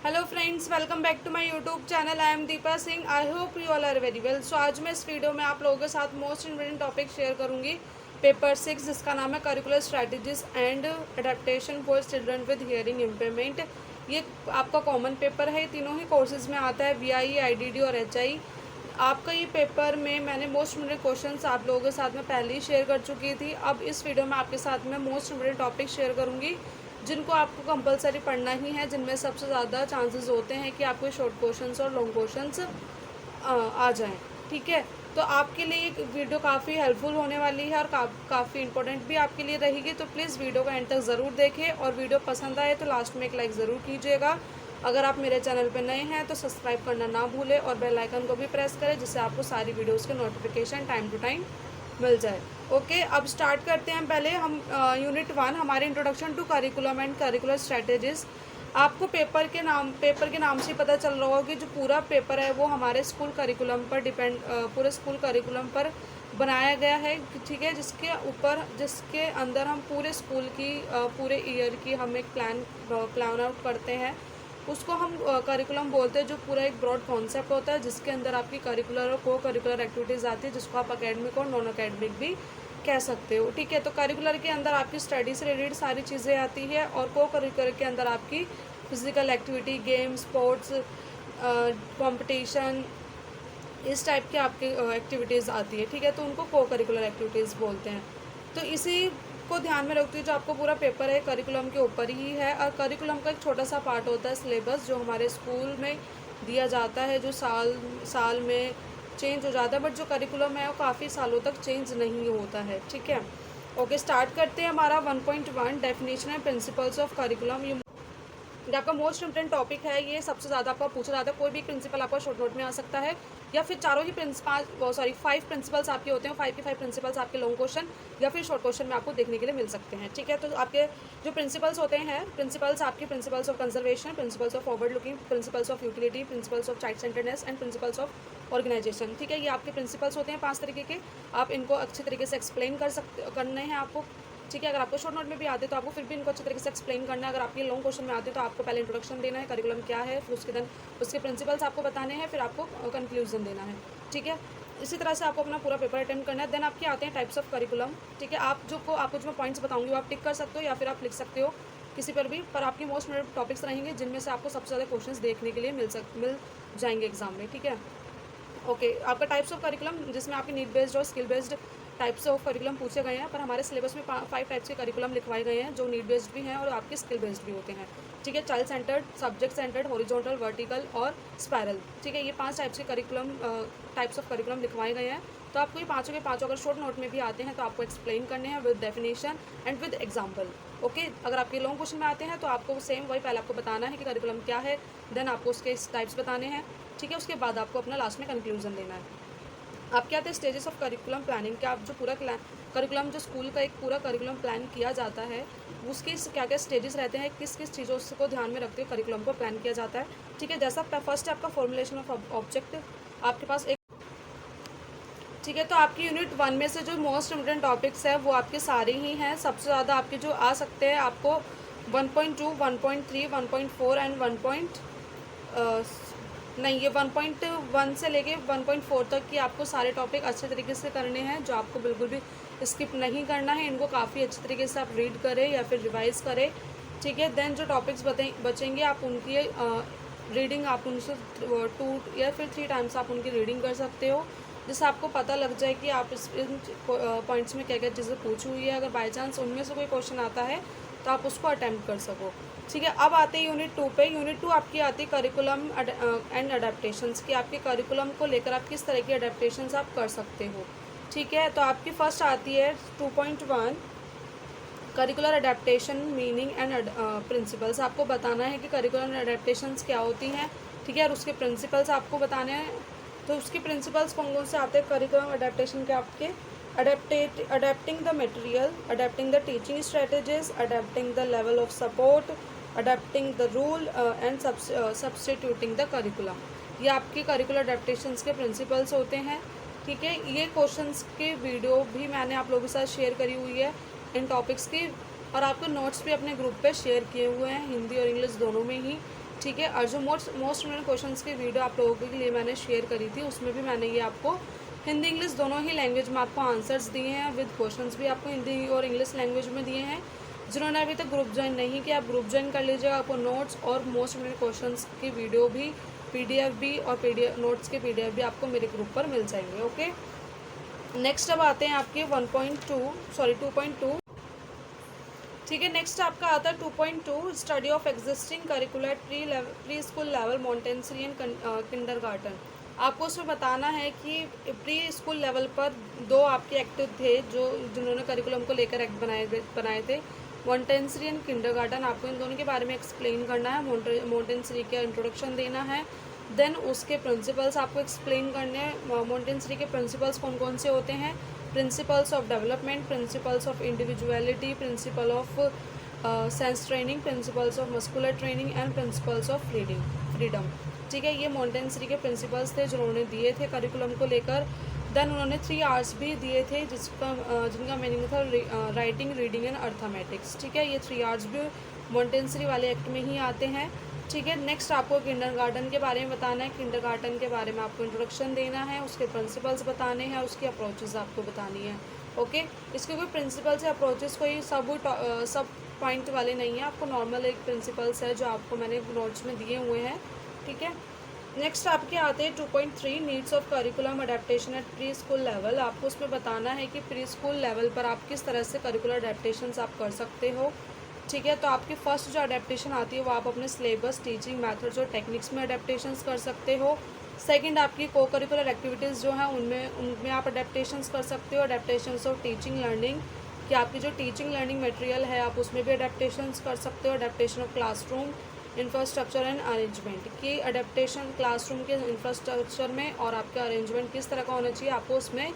Hello friends, welcome back to my YouTube channel. I am Deepa Singh. I hope you all are very well. So आज मैं इस video में आप लोगों के साथ मोस्ट इम्पोर्टेंट टॉपिक शेयर करूंगी पेपर 6, जिसका नाम है curricular strategies and adaptation for children with hearing impairment. ये आपका कॉमन पेपर है, तीनों ही कोर्सेज में आता है, VIE, IDD और HI। आपका ये पेपर में मैंने मोस्ट इम्पोर्टेंट क्वेश्चंस आप लोगों के साथ में पहले ही शेयर कर चुकी थी। अब इस वीडियो में आपके साथ में मोस्ट इम्पोर्टेंट टॉपिक शेयर करूंगी जिनको आपको कंपलसरी पढ़ना ही है, जिनमें सबसे ज़्यादा चांसेस होते हैं कि आपको शॉर्ट क्वेश्चंस और लॉन्ग क्वेश्चंस आ जाएं। ठीक है, तो आपके लिए एक वीडियो काफ़ी हेल्पफुल होने वाली है और काफ़ी इंपॉर्टेंट भी आपके लिए रहेगी। तो प्लीज़ वीडियो का एंड तक ज़रूर देखें और वीडियो पसंद आए तो लास्ट में एक लाइक ज़रूर कीजिएगा। अगर आप मेरे चैनल पर नए हैं तो सब्सक्राइब करना ना भूलें और बेल आइकन को भी प्रेस करें, जिससे आपको सारी वीडियोज़ के नोटिफिकेशन टाइम टू टाइम मिल जाए। ओके, अब स्टार्ट करते हैं। पहले हम यूनिट 1 हमारे introduction to curriculum and curricular strategies. आपको पेपर के नाम से पता चल रहा होगा कि जो पूरा पेपर है वो हमारे स्कूल करिकुलम पर पूरे स्कूल करिकुलम पर बनाया गया है। ठीक है, जिसके अंदर हम पूरे स्कूल की पूरे ईयर की हम एक प्लान आउट करते हैं। उसको हम करिकुलम बोलते हैं, जो पूरा एक ब्रॉड कॉन्सेप्ट होता है जिसके अंदर आपकी करिकुलर और को करिकुलर एक्टिविटीज़ आती है, जिसको आप अकेडमिक और नॉन अकेडमिक भी कह सकते हो। ठीक है, तो करिकुलर के अंदर आपकी स्टडी से रिलेटेड सारी चीज़ें आती है और को करिकुलर के अंदर आपकी physical activity, game, sports, competition, इस टाइप की आपकी एक्टिविटीज़ आती है। ठीक है, तो उनको को करिकुलर एक्टिविटीज़ बोलते हैं। तो इसी को ध्यान में रखते हुए जो आपको पूरा पेपर है करिकुलम के ऊपर ही है, और करिकुलम का एक छोटा सा पार्ट होता है सिलेबस, जो हमारे स्कूल में दिया जाता है, जो साल में चेंज हो जाता है, बट जो करिकुलम है वो काफ़ी सालों तक चेंज नहीं होता है। ठीक है, ओके, स्टार्ट करते हैं। हमारा 1.1 definition and principles of curriculum. ये आपका मोस्ट इम्पोर्टेंट टॉपिक है। ये सबसे ज़्यादा आपका पूछा जाता है। कोई भी प्रिंसिपल आपका शॉर्ट नोट में आ सकता है, या फिर चारों ही 5 प्रिंसिपल्स आपके होते हैं, 5 के 5 प्रिंसिपल्स आपके लॉन्ग क्वेश्चन या फिर शॉर्ट क्वेश्चन में आपको देखने के लिए मिल सकते हैं। ठीक है, तो आपके जो प्रिंसिपल्स होते हैं, आपके principles of conservation, principles of forward looking, principles of utility, principles of child centredness and principles of organisation. ठीक है, ये आपके प्रिंसिपल्स होते हैं 5 तरीके के। आप इनको अच्छे तरीके से एक्सप्लेन करने हैं आपको। ठीक है, अगर आपको शॉर्ट नोट में भी आते तो आपको फिर भी इनको अच्छे तरीके से एक्सप्लेन करना है। अगर आपके लॉन्ग क्वेश्चन में आते तो आपको पहले इंट्रोडक्शन देना है, करिकुलम क्या है, फिर उसके प्रिंसिपल्स आपको बताने हैं, फिर आपको कंक्लूजन देना है। ठीक है, इसी तरह से आपको अपना पूरा पेपर अटेम्प्ट करना है। देन आपके आते हैं टाइप्स ऑफ करिकुलम। ठीक है, आपको जो मैं पॉइंट्स बताऊंगी वो आप टिक कर सकते हो या फिर आप लिख सकते हो किसी पर भी, पर आपकी मोस्ट इम्पोर्टेंट टॉपिक्स रहेंगे जिनमें से आपको सबसे ज़्यादा क्वेश्चंस देखने के लिए मिल जाएंगे एग्जाम में। ठीक है, ओके, आपका टाइप्स ऑफ करिकुलम, जिसमें आपके नीड बेस्ड और skill based types of curriculum पूछे गए हैं, पर हमारे सिलेबस में 5 टाइप्स के करिकुलम लिखवाए गए हैं, जो नीड बेस्ड भी हैं और आपके स्किल बेस्ड भी होते हैं। ठीक है, child centred, subject centred, horizontal, vertical और स्पायरल। ठीक है, ये 5 टाइप्स के टाइप्स ऑफ करिकुलम लिखवाए गए हैं। तो आपको ये पाँचों के पाँचों अगर शॉर्ट नोट में भी आते हैं तो आपको एक्सप्लेन करने हैं with definition and with example. Okay, अगर आपके लॉन्ग क्वेश्चन में आते हैं तो आपको सेम वही पहले आपको बताना है कि करिकुलम क्या है, देन आपको उसके टाइप्स बताने हैं। ठीक है, उसके बाद आपको अपना लास्ट में कंक्लूजन देना है। आप क्या थे स्टेजेस ऑफ करिकुलम प्लानिंग, क्या आप जो पूरा करिकुलम, जो स्कूल का एक पूरा करिकुलम प्लान किया जाता है, उसके क्या क्या स्टेजेस रहते हैं, किस किस चीज़ों को ध्यान में रखते हुए करिकुलम को प्लान किया जाता है। ठीक है, जैसा फर्स्ट है आपका फॉर्मुलेशन ऑफ ऑब्जेक्ट, आपके पास एक। ठीक है, तो आपकी यूनिट 1 में से जो मोस्ट इम्पोर्टेंट टॉपिक्स है वो आपके सारे ही हैं। सबसे ज़्यादा आपके जो आ सकते हैं, आपको 1.2, 1.3, 1.4 एंड 1.1 से लेके 1.4 तक की आपको सारे टॉपिक अच्छे तरीके से करने हैं, जो आपको बिल्कुल भी स्किप नहीं करना है। इनको काफ़ी अच्छे तरीके से आप रीड करें या फिर रिवाइज करें। ठीक है, देन जो टॉपिक्स बचेंगे आप उनकी रीडिंग आप उनसे 2 या फिर 3 टाइम्स आप उनकी रीडिंग कर सकते हो, जिससे आपको पता लग जाए कि आप इन पॉइंट्स में क्या क्या चीज़ें पूछी हुई है। अगर बाई चांस उनमें से कोई क्वेश्चन आता है तो आप उसको अटैम्प्ट कर सको। ठीक है, अब आते हैं यूनिट 2 पे। यूनिट 2 आपकी आती है करिकुलम एंड अडेप्टेशंस की। आपके करिकुलम को लेकर आप किस तरह की अडेप्टेशंस आप कर सकते हो। ठीक है, तो आपकी फर्स्ट आती है 2.1 curricular adaptation meaning and principles. आपको बताना है कि करिकुलर अडेप्टेशंस क्या होती हैं। ठीक है, और उसके प्रिंसिपल्स आपको बताने हैं। तो उसके प्रिंसिपल्स कौन कौन से आते हैं करिकुलम अडेप्टेशन के आपके? Adapting the material, adapting the teaching strategies, adapting the level of support, adapting the rule and substituting the curriculum. ये आपके करिकुलर अडेप्टेशंस के प्रिंसिपल्स होते हैं। ठीक है, ये क्वेश्चंस के वीडियो भी मैंने आप लोगों के साथ शेयर करी हुई है इन टॉपिक्स की, और आपको नोट्स भी अपने ग्रुप पे शेयर किए हुए हैं, हिंदी और इंग्लिश दोनों में ही। ठीक है। और जो मोस्ट इम्पोर्टेंट क्वेश्चंस की वीडियो आप लोगों के लिए मैंने शेयर करी थी, उसमें भी मैंने ये आपको हिंदी इंग्लिश दोनों ही लैंग्वेज में आपको आंसर्स दिए हैं, विद क्वेश्चंस भी आपको हिंदी और इंग्लिश लैंग्वेज में दिए हैं। जिन्होंने अभी तक ग्रुप ज्वाइन नहीं किया, आप ग्रुप ज्वाइन कर लीजिएगा। आपको नोट्स और मोस्ट इम्पोर्टेंट क्वेश्चंस की वीडियो भी, पीडीएफ भी और पीडीएफ नोट्स के पीडीएफ भी आपको मेरे ग्रुप पर मिल जाएंगे। ओके, नेक्स्ट अब आते हैं आपके 2.2। ठीक है, नेक्स्ट आपका आता है 2.2, study of existing curricular pre school level Montessori and kindergarten. आपको उसमें बताना है कि प्री स्कूल लेवल पर दो आपके एक्टिव थे जिन्होंने करिकुलम को लेकर एक्ट बनाए थे, मॉन्टेसरी एंड किंडरगार्टन। आपको इन दोनों के बारे में एक्सप्लेन करना है, मॉन्टेसरी का इंट्रोडक्शन देना है, देन उसके प्रिंसिपल्स आपको एक्सप्लेन करने हैं। मॉन्टेसरी के प्रिंसिपल्स कौन कौन से होते हैं, principles of development, principles of individuality, principle of sense training, principles of muscular training and principles of freedom. ठीक है, ये मॉन्टेसरी के प्रिंसिपल्स थे जो उन्होंने दिए थे करिकुलम को लेकर। देन उन्होंने 3 आवर्स भी दिए थे जिनका मीनिंग था राइटिंग, रीडिंग एंड अर्थमेटिक्स। ठीक है, ये 3 आवर्स भी मॉन्टेसरी वाले एक्ट में ही आते हैं। ठीक है, नेक्स्ट आपको किंडरगार्टन के बारे में बताना है। किंडरगार्टन के बारे में आपको इंट्रोडक्शन देना है, उसके प्रिंसिपल्स बताने हैं, उसकी अप्रोचेस आपको बतानी है। ओके, इसके कोई प्रिंसिपल्स या अप्रोचेस कोई सब पॉइंट वाले नहीं है, आपको नॉर्मल एक प्रिंसिपल्स है जो आपको मैंने नोट्स में दिए हुए हैं। ठीक है, नेक्स्ट आपके आते हैं 2.3, needs of curriculum adaptation at pre school level. आपको उसमें बताना है कि प्री स्कूल लेवल पर आप किस तरह से करिकुलर अडेप्टेशंस आप कर सकते हो। ठीक है, तो आपकी फर्स्ट जो अडेप्टेशन आती है वो आप अपने सिलेबस, टीचिंग मेथड्स और टेक्निक्स में अडेप्टेशंस कर सकते हो। सेकंड, आपकी को करिकुलर एक्टिविटीज़ जो हैं उनमें आप अडेप्टेशंस कर सकते हो। अडेप्टेशंस ऑफ टीचिंग लर्निंग, कि आपकी जो टीचिंग लर्निंग मटेरियल है आप उसमें भी अडेप्टेशंस कर सकते हो। Adaptation of classroom infrastructure and arrangement, की अडेप्टेशन क्लासरूम के इंफ्रास्ट्रक्चर में और आपका अरेंजमेंट किस तरह का होना चाहिए, आपको उसमें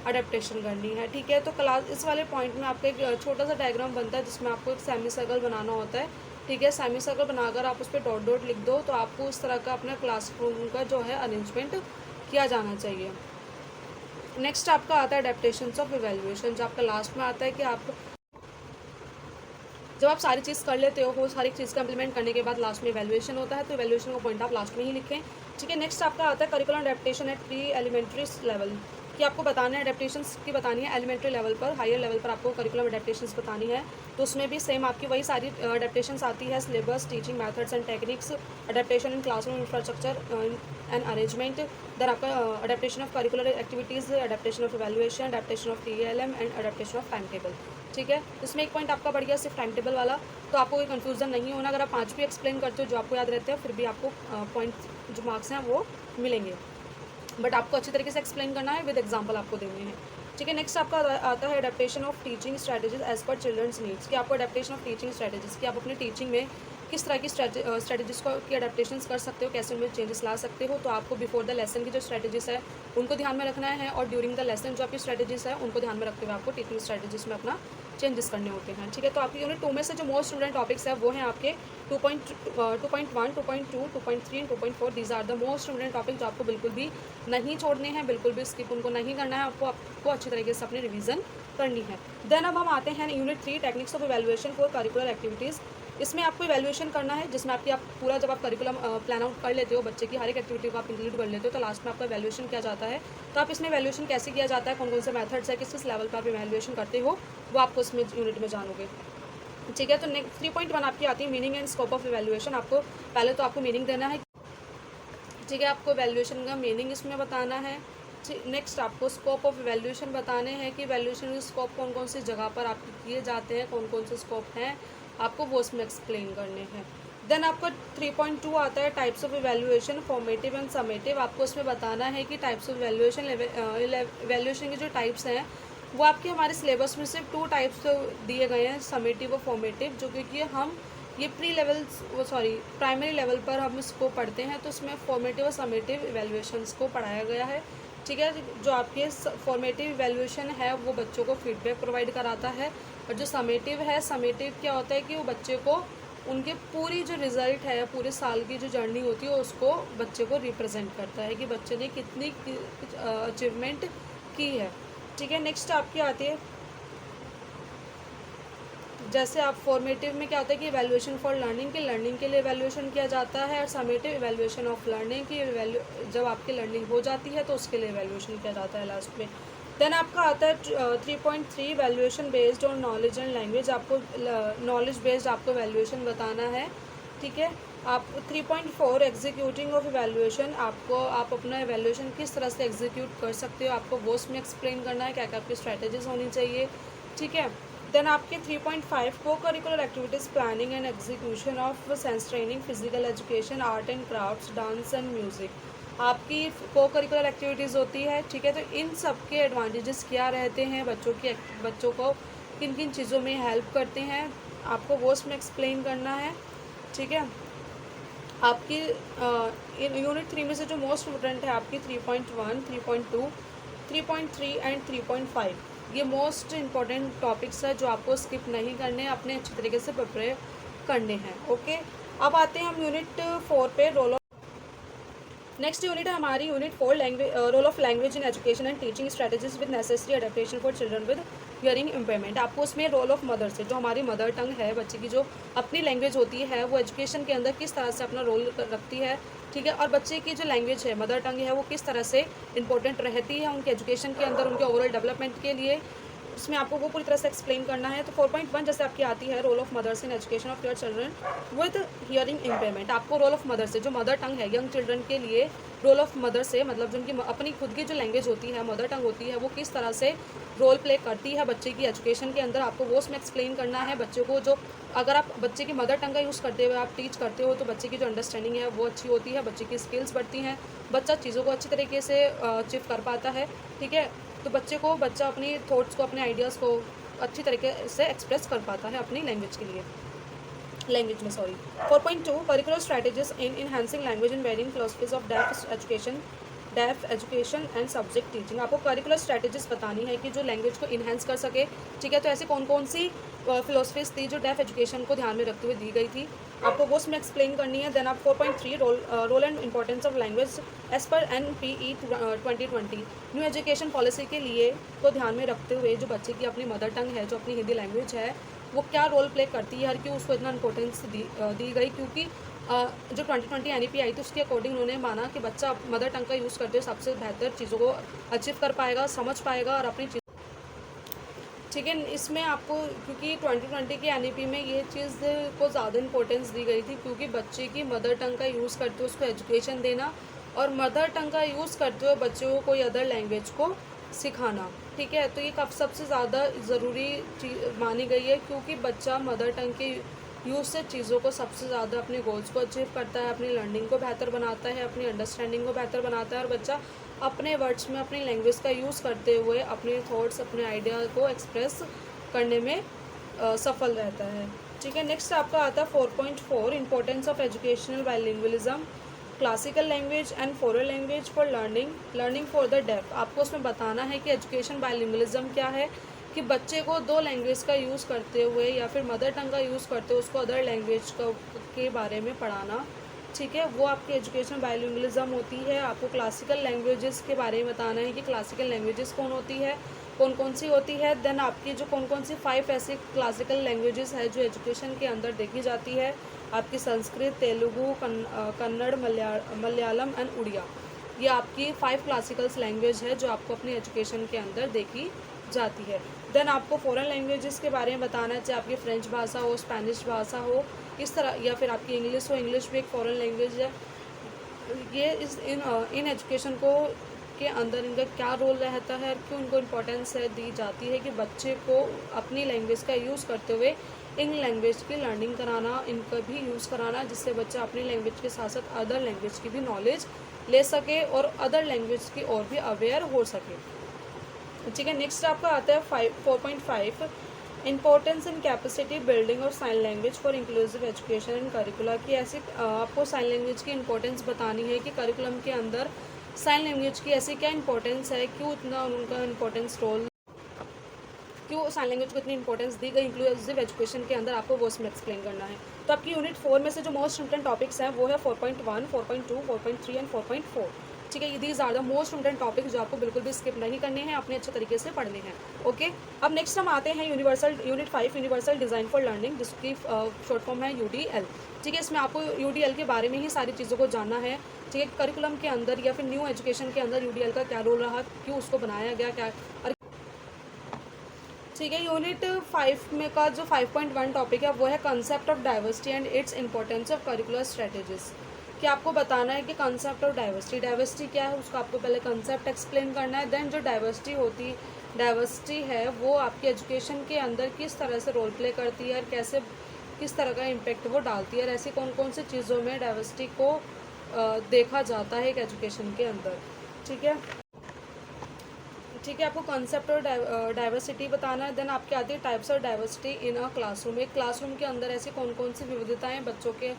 अडेप्टेशन करनी है। ठीक है, तो क्लास इस वाले पॉइंट में आपका एक छोटा सा डायग्राम बनता है जिसमें आपको एक सेमी सर्कल बनाना होता है। ठीक है, सेमी सर्कल बनाकर आप उस पर डॉट डॉट लिख दो, तो आपको उस तरह का अपना क्लासरूम का जो है अरेंजमेंट किया जाना चाहिए। नेक्स्ट आपका आता है अडेप्टेशंस ऑफ इवैल्यूएशन, जो आपका लास्ट में आता है कि आप जब आप सारी चीज़ कर लेते हो सारी चीज़ का इम्प्लीमेंट करने के बाद लास्ट में इवैल्यूएशन होता है, तो इवैल्यूएशन का पॉइंट आप लास्ट में ही लिखें। ठीक है, नेक्स्ट आपका आता है curriculum adaptation at pre elementary level, कि आपको बताना है अडेप्टेशंस की बतानी है एलिमेंट्री लेवल पर। हायर लेवल पर आपको करिकुलम अडेप्टेशंस बतानी है, तो उसमें भी सेम आपकी वही सारी अडेप्टेशंस आती है, syllabus, teaching methods and techniques, adaptation in classroom infrastructure and arrangement, then आपका adaptation of curricular activities, adaptation of evaluation, adaptation of TLM and adaptation of time table. ठीक है, इसमें एक पॉइंट आपका बढ़ गया सिर्फ टाइम टेबल वाला, तो आपको कोई कन्फ्यूजन नहीं होना। अगर आप 5 भी एक्सप्लेन करते हो जो आपको याद रहते हैं, फिर भी आपको पॉइंट जो मार्क्स हैं वो मिलेंगे, बट आपको अच्छी तरीके से एक्सप्लेन करना है, विद एग्जांपल आपको देने हैं। ठीक है, नेक्स्ट आपका आता है adaptation of teaching strategies as per children's needs, कि आपको अडेप्टेशन ऑफ टीचिंग स्ट्रैटेजीज, कि आप अपनी टीचिंग में किस तरह की स्ट्रैटेजीज को की अडेप्टेशंस कर सकते हो, कैसे उनमें चेंजेस ला सकते हो। तो आपको बिफोर द लेसन की जो स्ट्रैटेजीज है उनको ध्यान में रखना है, और ड्यूरिंग द लेसन जो आपकी स्ट्रैटेजीज है उनको ध्यान में रखते हुए आपको टीचिंग स्ट्रैटेजीज में अपना चेंजेस करने होते हैं। ठीक है, तो आपकी यूनिट 2 में से जो मोस्ट इंपोर्टेंट टॉपिक्स है वो हैं आपके 2.1, 2.2, 2.3 and 2.4। These are the most important topic जो आपको बिल्कुल भी नहीं छोड़ने हैं, बिल्कुल भी स्किप उनको नहीं करना है, आपको अच्छी तरीके से अपनी रिवीजन करनी है। देन अब हम आते हैं unit 3, techniques of evaluation for curricular activities. इसमें आपको इवैल्यूएशन करना है, जिसमें आपकी आप पूरा जब आप करिकुलम प्लान आउट कर लेते हो, बच्चे की हर एक एक्टिविटी को आप इंक्लूड कर लेते हो, तो लास्ट में आपका इवैल्यूएशन किया जाता है। तो आप इसमें इवैल्यूएशन कैसे किया जाता है, कौन कौन से मेथड्स है, किस किस लेवल पर आप इवैल्यूएशन करते हो, वो आपको इसमें यूनिट में जानोगे। ठीक है, तो 3.1 आपकी आती है meaning and scope of evaluation. आपको पहले तो आपको मीनिंग देना है। ठीक है, आपको इवैल्यूएशन का मीनिंग इसमें बताना है। नेक्स्ट आपको स्कोप ऑफ इवैल्यूएशन बताने हैं कि इवैल्यूएशन के स्कोप कौन कौन सी जगह पर आपके किए जाते हैं, कौन कौन से स्कोप हैं, आपको वो इसमें एक्सप्लेन करने हैं। देन आपका 3.2 आता है types of evaluation, formative and summative. आपको इसमें बताना है कि टाइप्स ऑफ इवैल्यूएशन के जो टाइप्स हैं वो आपके हमारे सिलेबस में सिर्फ 2 टाइप्स दिए गए हैं, समेटिव और फॉर्मेटिव, जो क्योंकि हम ये प्राइमरी लेवल पर हम इसको पढ़ते हैं, तो इसमें फॉर्मेटिव और समेटिव इवैल्यूएशंस को पढ़ाया गया है। ठीक है, जो आपके फॉर्मेटिव इवैल्यूएशन है वो बच्चों को फीडबैक प्रोवाइड कराता है, और जो समेटिव है, समेटिव क्या होता है कि वो बच्चे को उनके पूरी जो रिज़ल्ट है, पूरे साल की जो जर्नी होती है उसको बच्चे को रिप्रेजेंट करता है कि बच्चे ने कितनी अचीवमेंट की है। ठीक है, नेक्स्ट आपकी आती है जैसे आप फॉर्मेटिव में क्या होता है कि इवैल्यूएशन फॉर लर्निंग के लिए इवैल्यूएशन किया जाता है, और समेटिव इवैल्यूएशन ऑफ लर्निंग की जब आपकी लर्निंग हो जाती है तो उसके लिए इवैल्यूएशन किया जाता है लास्ट में। देन आपका आता है 3.3 evaluation based on knowledge and language. आपको नॉलेज बेस्ड आपको इवैल्यूएशन बताना है, ठीक है। आप 3.4 एग्जीक्यूटिंग ऑफ इवैल्यूएशन, आप अपना इवैल्यूएशन किस तरह से एग्जीक्यूट कर सकते हो, आपको वो उसमें एक्सप्लेन करना है, क्या क्या आपकी स्ट्रैटेजीज होनी चाहिए, ठीक है। देन आपके 3.5 को curricular activities planning and execution of sense training, physical education, art and crafts, dance and music आपकी को करिकुलर एक्टिविटीज़ होती है, ठीक है। तो इन सब के एडवांटेजेस क्या रहते हैं, बच्चों को किन किन चीज़ों में हेल्प करते हैं, आपको वो उसमें एक्सप्लेन करना है, ठीक है। आपकी यूनिट 3 में से जो मोस्ट इम्पोर्टेंट है आपकी 3.1, 3.2, 3.3 एंड 3.5, ये मोस्ट इम्पॉर्टेंट टॉपिक्स है जो आपको स्किप नहीं करने हैं, अपने अच्छी तरीके से प्रिपेयर करने हैं, ओके। अब आते हैं हम यूनिट 4 पे, नेक्स्ट यूनिट है हमारी unit 4, role of language in education and teaching strategies with necessary adaptation for children with hearing impairment. आपको उसमें रोल ऑफ मदर से, जो हमारी मदर टंग है, बच्चे की जो अपनी लैंग्वेज होती है, वो एजुकेशन के अंदर किस तरह से अपना रोल रखती है, ठीक है। और बच्चे की जो लैंग्वेज है, मदर टंग है, वो किस तरह से इंपॉर्टेंट रहती है उनके एजुकेशन के अंदर, उनके ओवरऑल डेवलपमेंट के लिए, उसमें आपको वो पूरी तरह से एक्सप्लेन करना है। तो 4.1 जैसे आपकी आती है, role of mothers in education of your children with hearing impairment. आपको रोल ऑफ मदर से, जो मदर टंग है यंग चिल्ड्रन के लिए, रोल ऑफ मदर से मतलब जो उनकी अपनी खुद की जो लैंग्वेज होती है, मदर टंग होती है, वो किस तरह से रोल प्ले करती है बच्चे की एजुकेशन के अंदर, आपको वो उसमें एक्सप्लेन करना है। बच्चे को जो, अगर आप बच्चे की मदर टंग का यूज़ करते हुए आप टीच करते हो, तो बच्चे की जो अंडरस्टैंडिंग है वो अच्छी होती है, बच्चे की स्किल्स बढ़ती हैं, बच्चा चीज़ों को अच्छी तरीके से अचीव कर पाता है, ठीक है। तो बच्चा अपनी थॉट्स को, अपने आइडियाज़ को अच्छी तरीके से एक्सप्रेस कर पाता है अपनी लैंग्वेज में, sorry. 4.2 curricular strategies in enhancing language in varying philosophies of deaf education and subject teaching. आपको करिकुलर स्ट्रैटेजीज बतानी है कि जो लैंग्वेज को इन्हेंस कर सके, ठीक है। तो ऐसे कौन कौन सी फिलोसफीज थी जो डेफ एजुकेशन को ध्यान में रखते हुए दी गई थी, आपको वो उसमें एक्सप्लेन करनी है। देन आप 4.3 role and importance of language as per NPE 2020 new education policy के लिए को ध्यान में रखते हुए, जो बच्चे की अपनी मदर टंग है, जो अपनी हिंदी लैंग्वेज है, वो क्या रोल प्ले करती है, हर क्यों उसको इतना इंपॉर्टेंस दी गई, क्योंकि जो 2020 NEP आई थी उसके अकॉर्डिंग उन्होंने माना कि बच्चा मदर टंग का यूज़ करते हुए सबसे बेहतर चीज़ों को अचीव कर पाएगा, समझ पाएगा और अपनी चीज़, ठीक है। इसमें आपको, क्योंकि 2020 के NEP में ये चीज़ को ज़्यादा इंपॉर्टेंस दी गई थी, क्योंकि बच्चे की मदर टंग का यूज़ करते हुए उसको एजुकेशन देना, और मदर टंग का यूज़ करते हुए बच्चों को कोई अदर लैंग्वेज को सिखाना, ठीक है। तो ये कब सबसे ज़्यादा ज़रूरी मानी गई है, क्योंकि बच्चा मदर टंग के यूज़ से चीज़ों को सबसे ज़्यादा अपने गोल्स को अचीव करता है, अपनी लर्निंग को बेहतर बनाता है, अपनी अंडरस्टैंडिंग को बेहतर बनाता है, और बच्चा अपने वर्ड्स में अपनी लैंग्वेज का यूज़ करते हुए अपने थॉट्स, अपने आइडिया को एक्सप्रेस करने में सफल रहता है, ठीक है। नेक्स्ट आपका आता है 4.4 importance of educational bilingualism, classical language and foreign language for learning for the deaf. आपको उसमें बताना है कि एजुकेशन बाइलिंगुअलिज्म क्या है, कि बच्चे को दो लैंग्वेज का यूज़ करते हुए या फिर मदर टंग का यूज़ करते हुए उसको अदर लैंग्वेज के बारे में पढ़ाना, ठीक है। वो आपकी एजुकेशन बाइलिंगुअलिज्म होती है। आपको क्लासिकल लैंग्वेजेस के बारे में बताना है कि क्लासिकल लैंग्वेजेस कौन कौन सी होती है। देन आपकी जो कौन कौन सी 5 ऐसी क्लासिकल लैंग्वेजेस है जो एजुकेशन के अंदर देखी जाती है, आपकी संस्कृत, तेलुगु, कन्नड़, मलयालम एंड उड़िया, ये आपकी 5 क्लासिकल्स लैंग्वेज है जो आपको अपनी एजुकेशन के अंदर देखी जाती है। देन आपको फॉरेन लैंग्वेजेस के बारे में बताना है, चाहे आपकी फ्रेंच भाषा हो, स्पेनिश भाषा हो, इस तरह, या फिर आपकी इंग्लिश हो, इंग्लिश भी एक फॉरेन लैंग्वेज है। ये इन एजुकेशन के अंदर इनका क्या रोल रहता है, क्यों इनको इम्पोर्टेंस दी जाती है कि बच्चे को अपनी लैंग्वेज का यूज़ करते हुए इन लैंग्वेज की लर्निंग कराना, इनका भी यूज़ कराना, जिससे बच्चा अपनी लैंग्वेज के साथ साथ अदर लैंग्वेज की भी नॉलेज ले सके और अदर लैंग्वेज की और भी अवेयर हो सके, ठीक है। नेक्स्ट आपका आता है 4.5 इंपॉर्टेंस इन कैपेसिटी बिल्डिंग और sign language for inclusive education and curricula की। ऐसी आपको साइन लैंग्वेज की इंपॉर्टेंस बतानी है कि करिकुलम के अंदर साइन लैंग्वेज की ऐसी क्या इंपॉर्टेंस है, क्यों इतना उनका इंपॉर्टेंस रोल, क्यों साइन लैंग्वेज को इतनी इंपॉर्टेंस दी गई इंक्लूसिव एजुकेशन के अंदर, आपको वो उसमें एक्सप्लेन करना है। तो आपकी यूनिट 4 में से जो मोस्ट इंपॉर्टेंट टॉपिक्स हैं वो है 4.1, 4.2, 4.3 एंड 4.4, ठीक है। These are the most important topic जो आपको बिल्कुल भी स्किप नहीं करने हैं, अपने अच्छे तरीके से पढ़ने हैं। ओके, अब नेक्स्ट हम आते हैं universal unit 5 universal design for learning, जिसकी शॉर्ट फॉर्म है UDL। ठीक है, इसमें आपको UDL के बारे में ही सारी चीज़ों को जानना है। ठीक है, करिकुलम के अंदर या फिर न्यू एजुकेशन के अंदर UDL का क्या रोल रहा, क्यों उसको बनाया गया, क्या और ठीक है। यूनिट 5 में का जो 5.1 टॉपिक है वो है concept of diversity and its importance of curricular strategies. कि आपको बताना है कि कंसेप्ट ऑफ डाइवर्सिटी क्या है, उसका आपको पहले कंसेप्ट एक्सप्लेन करना है। देन जो डाइवर्सिटी है वो आपकी एजुकेशन के अंदर किस तरह से रोल प्ले करती है और कैसे किस तरह का इम्पेक्ट वो डालती है, और ऐसी कौन कौन सी चीज़ों में डाइवर्सिटी को देखा जाता है एक एजुकेशन के अंदर। ठीक है, ठीक है, आपको कॉन्सेप्ट और डाइवर्सिटी बताना है। देन आपके आती है types of diversity in a classroom. एक क्लासरूम के अंदर ऐसी कौन कौन सी विविधताएं बच्चों के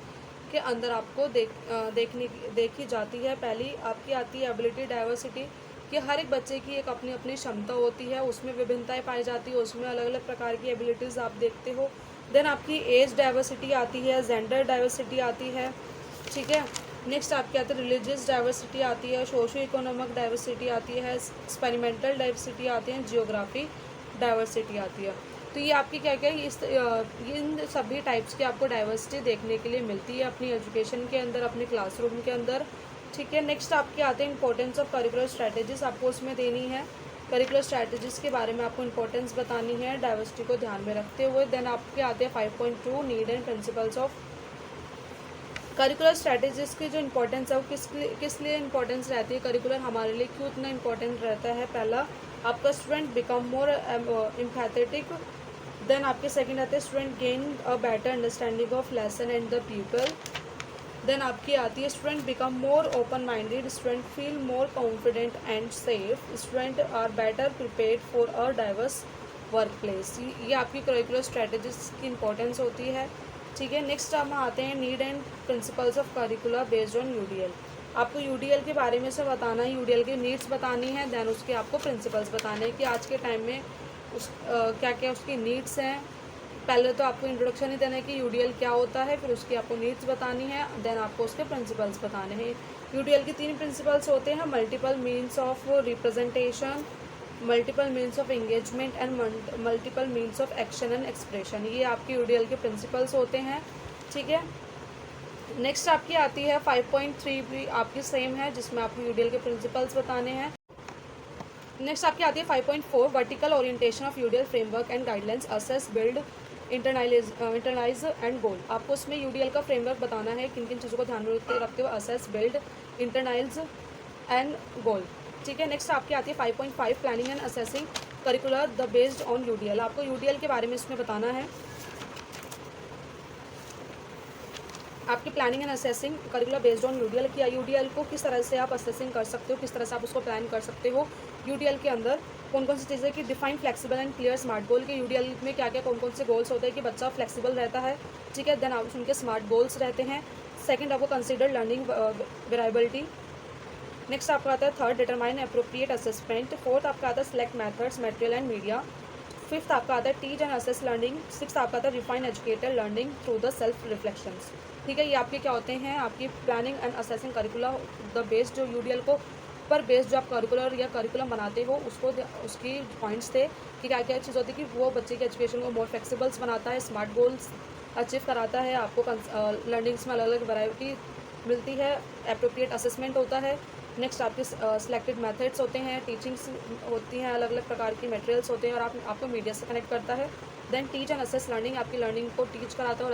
अंदर आपको देखी जाती है। पहली आपकी आती है एबिलिटी डाइवर्सिटी, कि हर एक बच्चे की एक अपनी अपनी क्षमता होती है, उसमें विभिन्नताएं पाई जाती है, उसमें अलग अलग प्रकार की एबिलिटीज़ आप देखते हो। देन आपकी एज डाइवर्सिटी आती है, जेंडर डाइवर्सिटी आती है। ठीक है, नेक्स्ट आपके आते हैं रिलीजियस डाइवर्सिटी आती है, सोशो इकोनॉमिक डाइवर्सिटी आती है, एक्सपेरिमेंटल डाइवर्सिटी आती है, जियोग्राफी डाइवर्सिटी आती है। तो ये आपकी क्या क्या इन सभी टाइप्स की आपको डाइवर्सिटी देखने के लिए मिलती है अपनी एजुकेशन के अंदर, अपने क्लासरूम के अंदर। ठीक है, नेक्स्ट आपके आते हैं इंपॉर्टेंस ऑफ करिकुलर स्ट्रैटेजीज, आपको उसमें देनी है करिकुलर स्ट्रैटेजीज के बारे में आपको इंपॉर्टेंस बतानी है डाइवर्सिटी को ध्यान में रखते हुए। देन आपके आते हैं 5.2 need and principles of curricular strategies की जो इंपॉर्टेंस है वो किस लिए इंपॉर्टेंस रहती है, करिकुलर हमारे लिए क्यों इतना इंपॉर्टेंट रहता है। पहला आपका student become more empathetic. Then आपके सेकंड आते हैं student gain a better understanding of lesson and the people. Then आपकी आती है student become more open minded, student feel more confident and safe, student are better prepared for a diverse work place. ये आपकी curricular strategies की importance होती है। ठीक है, नेक्स्ट हम आते हैं need and principles of curricular based on UDL। आपको UDL के बारे में से बताना है, UDL की नीड्स बतानी है, देन उसके आपको प्रिंसिपल्स बताने हैं कि आज के टाइम में क्या क्या उसकी नीड्स हैं। पहले तो आपको इंट्रोडक्शन ही देना है कि UDL क्या होता है, फिर उसकी आपको नीड्स बतानी है, देन आपको उसके प्रिंसिपल्स बताने हैं। UDL के 3 प्रिंसिपल्स होते हैं, multiple means of representation, multiple means of engagement and multiple means of action and expression. ये आपके UDL के प्रिंसिपल्स होते हैं। ठीक है, नेक्स्ट आपकी आती है 5.3 भी आपकी सेम है, जिसमें आपको UDL के प्रिंसिपल्स बताने हैं। नेक्स्ट आपकी आती है 5.4 vertical orientation of UDL framework and guidelines, assess, build, internalise and goal. आपको उसमें UDL का फ्रेमवर्क बताना है, किन किन चीज़ों को ध्यान में रखते हुए असेस, बिल्ड, इंटरनाइज एंड गोल। ठीक है, नेक्स्ट आपकी आती है 5.5 planning and assessing curricular the based on UDL। आपको UDL के बारे में इसमें बताना है, आपकी planning and assessing curricular based on UDL, किया UDL को किस तरह से आप असेसिंग कर सकते हो, किस तरह से आप उसको प्लान कर सकते हो। UDL के अंदर कौन कौन सी चीज़ें कि define flexible and clear smart गोल, के UDL में क्या क्या कौन कौन से गोल्स होते हैं कि बच्चा फ्लेक्सिबल रहता है। ठीक है, देन आप उनके स्मार्ट गोल्स रहते हैं। सेकंड आपको कंसिडर लर्निंग वेराइबिलिटी। नेक्स्ट आपका आता है third determine appropriate assessment. Fourth आपका आता है select methods, material and media. Fifth आपका आता है teach and assess learning. Six आपका आता है refine educator learning through the self reflections. ठीक है, ये आपके क्या होते हैं, आपकी planning and assessing curricular the based जो UDL को पर बेस्ड जो आप करिकुलर या करिकुलम बनाते हो उसको उसकी पॉइंट्स थे कि क्या क्या चीज़ होती है कि वो बच्चे की एजुकेशन को मोर फ्लेक्सिबल्स बनाता है, स्मार्ट गोल्स अचीव कराता है, आपको लर्निंग्स में अलग अलग वैरायटी मिलती है, अप्रोप्रिएट असेसमेंट होता है। नेक्स्ट आपके सिलेक्टेड मेथड्स होते हैं, टीचिंग्स होती हैं, अलग अलग प्रकार की मटेरियल्स होते हैं, और आपको मीडिया से कनेक्ट करता है। Then teach and assess learning, आपकी लर्निंग को टीच कराता है और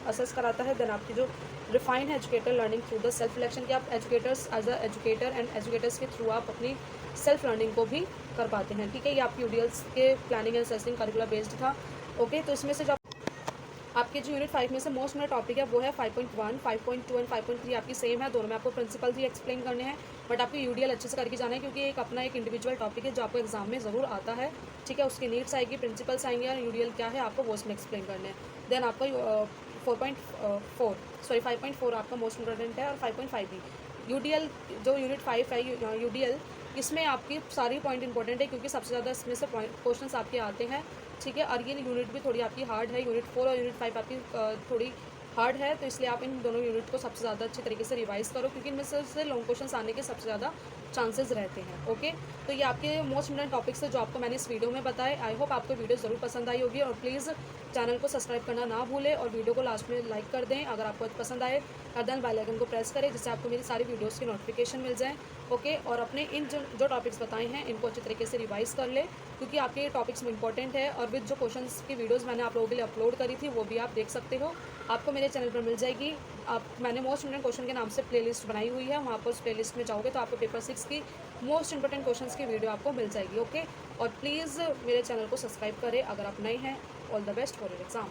असेस कराता है। देन आपकी जो रिफाइन है educator learning through the self election, कि आप educators as a educator and educators के थ्रू आप अपनी सेल्फ लर्निंग को भी कर पाते हैं। ठीक है, ये आपकी UDL के planning and assessing curricular based था। ओके, तो इसमें से जो आपके जो यूनिट 5 में से मोस्ट मेरा टॉपिक है वो है 5.1, 5.2 एंड 5.3 आपकी सेम है, दोनों में आपको प्रिंसिपल भी एक्सप्लेन करने हैं, बट आपको UDL अच्छे से करके जाना है क्योंकि एक अपना एक इंडिविजुअल टॉपिक है जो आपको एग्जाम में ज़रूर आता है। ठीक है, उसकी नीड्स आएगी, प्रिंसिपल्स आएंगे और UDL क्या है आपको वो उसमें एक्सप्लेन करने हैं। देन आपका 5.4 आपका मोस्ट इंपॉर्टेंट है, और 5.5 भी UDL जो यूनिट 5 है UDL, इसमें आपकी सारी पॉइंट इंपॉर्टेंट है क्योंकि सबसे ज़्यादा इसमें से क्वेश्चंस आपके आते हैं। ठीक है, और ये यूनिट भी थोड़ी आपकी हार्ड है, यूनिट 4 और यूनिट 5 आपकी थोड़ी हार्ड है, तो इसलिए आप इन दोनों यूनिट को सबसे ज़्यादा अच्छी तरीके से रिवाइज़ करो, क्योंकि इनमें से लॉन्ग क्वेश्चंस आने के सबसे ज़्यादा चांसेस रहते हैं। ओके, तो ये आपके मोस्ट इंपॉर्टेंट टॉपिक्स है जो आपको मैंने इस वीडियो में बताए। आई होप आपको वीडियो ज़रूर पसंद आई होगी, और प्लीज़ चैनल को सब्सक्राइब करना ना भूलें, और वीडियो को लास्ट में लाइक कर दें अगर आपको पसंद आए, और देन बेल आइकन को प्रेस करें जिससे आपको मेरी सारी वीडियोज़ की नोटिफिकेशन मिल जाए। ओके, और अपने इन जो टॉपिक्स बताए हैं इनको अच्छी तरीके से रिवाइज़ कर ले, क्योंकि आपके ये टॉपिक्स में इंपॉर्टेंट है, और विद जो क्वेश्चंस की वीडियोस मैंने आप लोगों के लिए अपलोड करी थी वो भी आप देख सकते हो, आपको मेरे चैनल पर मिल जाएगी। मैंने मोस्ट इंपॉर्टेंट क्वेश्चन के नाम से प्लेलिस्ट बनाई हुई है, वहाँ पर उस प्लेलिस्ट में जाओगे तो आपको पेपर 6 की मोस्ट इंपॉर्टेंट क्वेश्चंस की वीडियो आपको मिल जाएगी। ओके, और प्लीज़ मेरे चैनल को सब्सक्राइब करें अगर आप नए हैं। All the best for your exam.